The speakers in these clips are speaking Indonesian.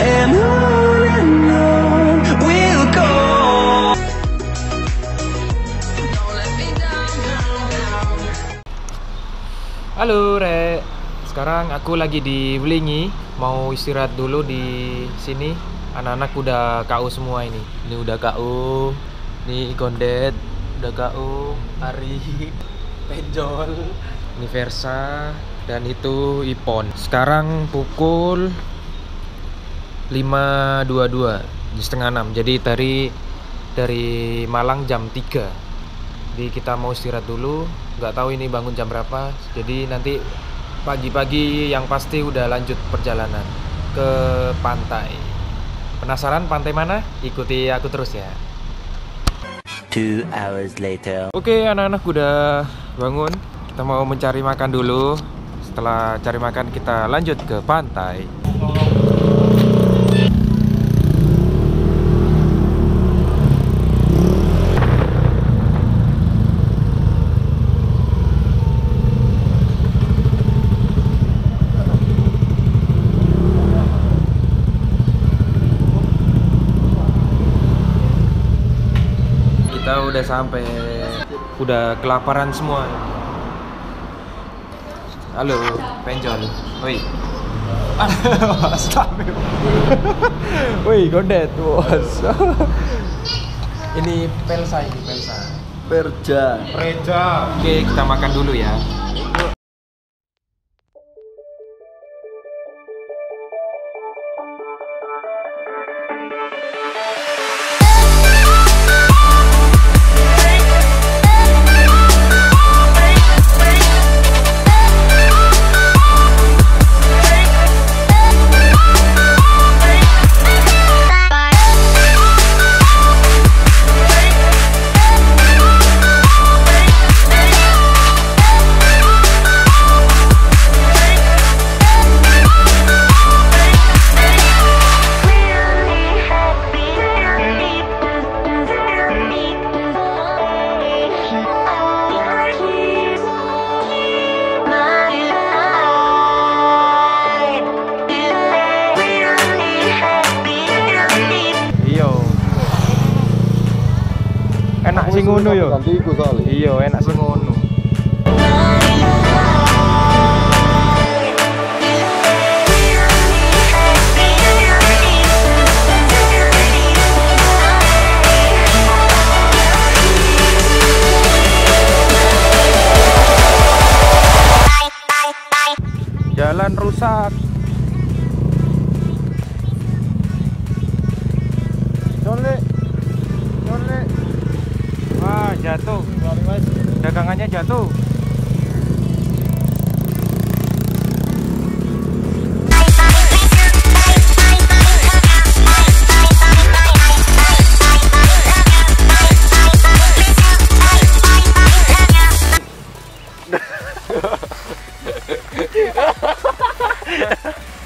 And on we'll go. Halo Re, sekarang aku lagi di Wlingi, mau istirahat dulu di sini. Anak-anak udah KO semua ini. Ini udah KO, nih Gondet udah KO, Ari, Penjol, ini Versa, dan itu Ipon. Sekarang pukul 5.22, setengah 6. Jadi dari Malang jam 3. Jadi kita mau istirahat dulu, nggak tahu ini bangun jam berapa. Jadi nanti pagi-pagi yang pasti udah lanjut perjalanan ke pantai. Penasaran pantai mana? Ikuti aku terus ya. 2 hours later. Oke, anak-anak udah bangun. Kita mau mencari makan dulu. Setelah cari makan kita lanjut ke pantai. Kita udah sampai, udah kelaparan semua. Halo, Penjol. Woi. Woi, Gondet, bos. Ini Pelsa, ini Pelsa. Preja. Oke, kita makan dulu ya. Enak sing ngono yo. Iya, enak sing ngono. Jalan rusak. Jole. Wah, jatuh. Dagangannya jatuh.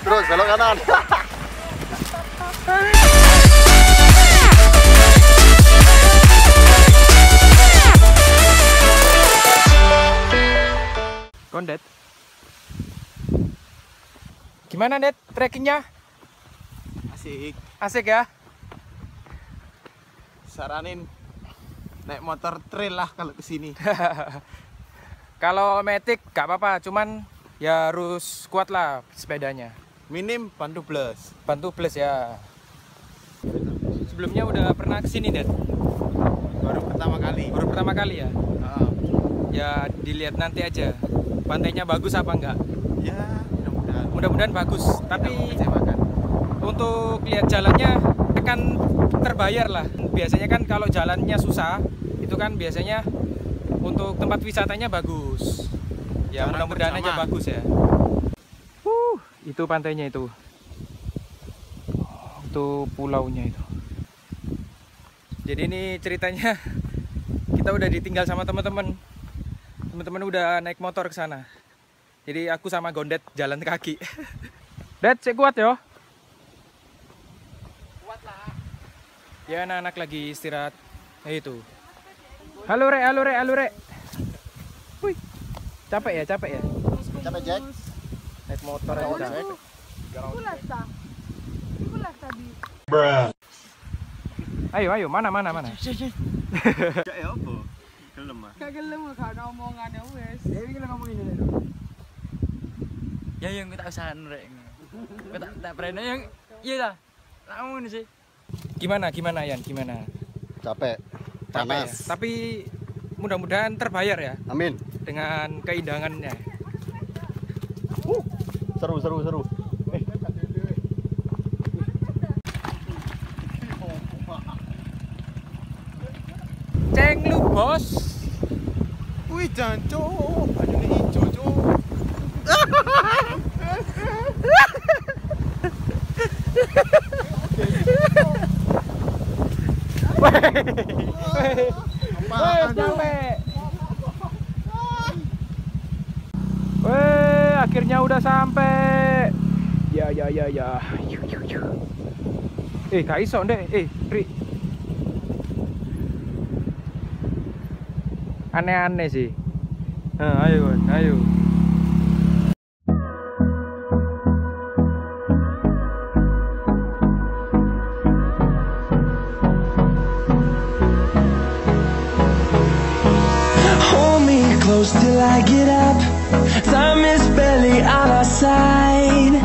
Terus belok kanan. Gondet. Gimana, Det? Trekkingnya? Asik ya? Saranin naik motor trail lah kalau kesini. Kalau Matic gak apa-apa, cuman ya harus kuat lah sepedanya. Minim bantu plus. Bantu plus ya. Sebelumnya udah pernah kesini, Det? Baru pertama kali ya? Ya dilihat nanti aja. Pantainya bagus apa enggak? Ya, mudah-mudahan bagus. Tapi untuk lihat jalannya akan terbayar lah. Biasanya kan kalau jalannya susah, itu kan biasanya untuk tempat wisatanya bagus. Ya mudah-mudahan aja bagus ya. Itu pantainya itu. Itu pulaunya itu. Jadi ini ceritanya kita udah ditinggal sama teman-teman. Teman-teman udah naik motor ke sana. Jadi aku sama Gondet jalan kaki. Det, cek kuat yo. Kuat lah. Ya anak-anak lagi istirahat. Itu. Halo Re. Wih. Capek ya? Capek, Jack? Naik motor aja. Ayo, mana? Kayak apa? Gelem ah. Gak gelem gak ada omongannya wes. Dewi kita ngomongin ini. Ya yang kita usahain rek. Kita tak pernah yang iya dah. Namun sih. Gimana Yan? Gimana? Capek, Capek ya? panas. Tapi mudah-mudahan terbayar ya Amin. dengan keindahannya. Seru. Ceng lu bos. Wih jancuk, banyune ijo cuk. Capek. Weh, akhirnya udah sampai. Ya. Gak iso ndek. Ri. Aneh-aneh sih. Ayo. Hold me close till I get up. Time is barely on our side.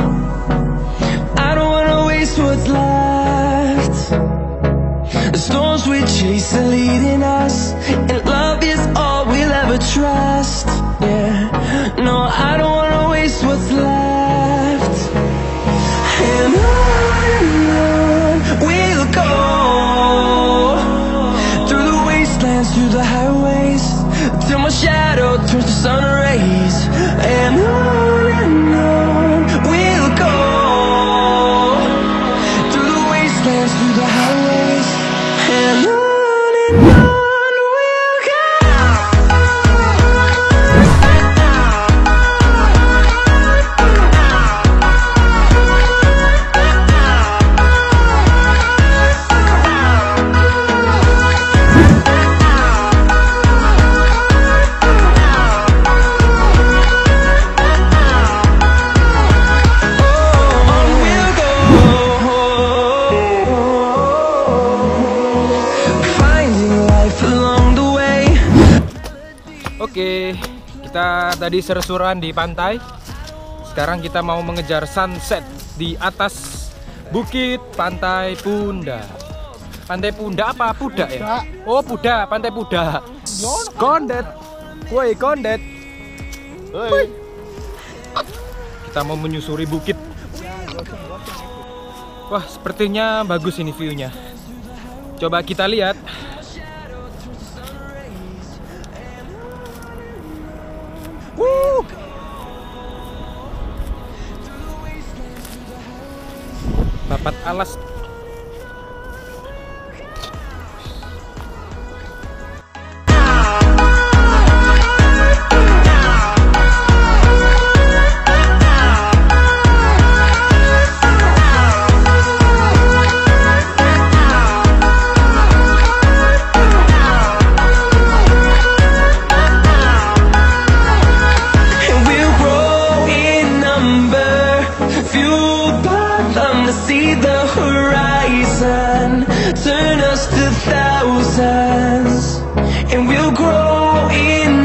I don't wanna waste what's left. The storms we chase are leading us, and love is all we'll ever trust. Yeah, no, I don't wanna waste what's left. And on we'll go, through the wastelands, through the highways, till my shadow turns to sun rays. And on we'll go, through the wastelands, through the highways, and on we'll go. Oke, kita tadi sersuran di pantai. Sekarang kita mau mengejar sunset di atas bukit Pantai Punda. Pantai Punda apa? Puda ya? Oh, Puda, Pantai Puda. Kondet. Woi, kondet. Kita mau menyusuri bukit. Wah, sepertinya bagus ini view-nya. Coba kita lihat. Dapat alas. See the horizon turn us to thousands, and we'll grow in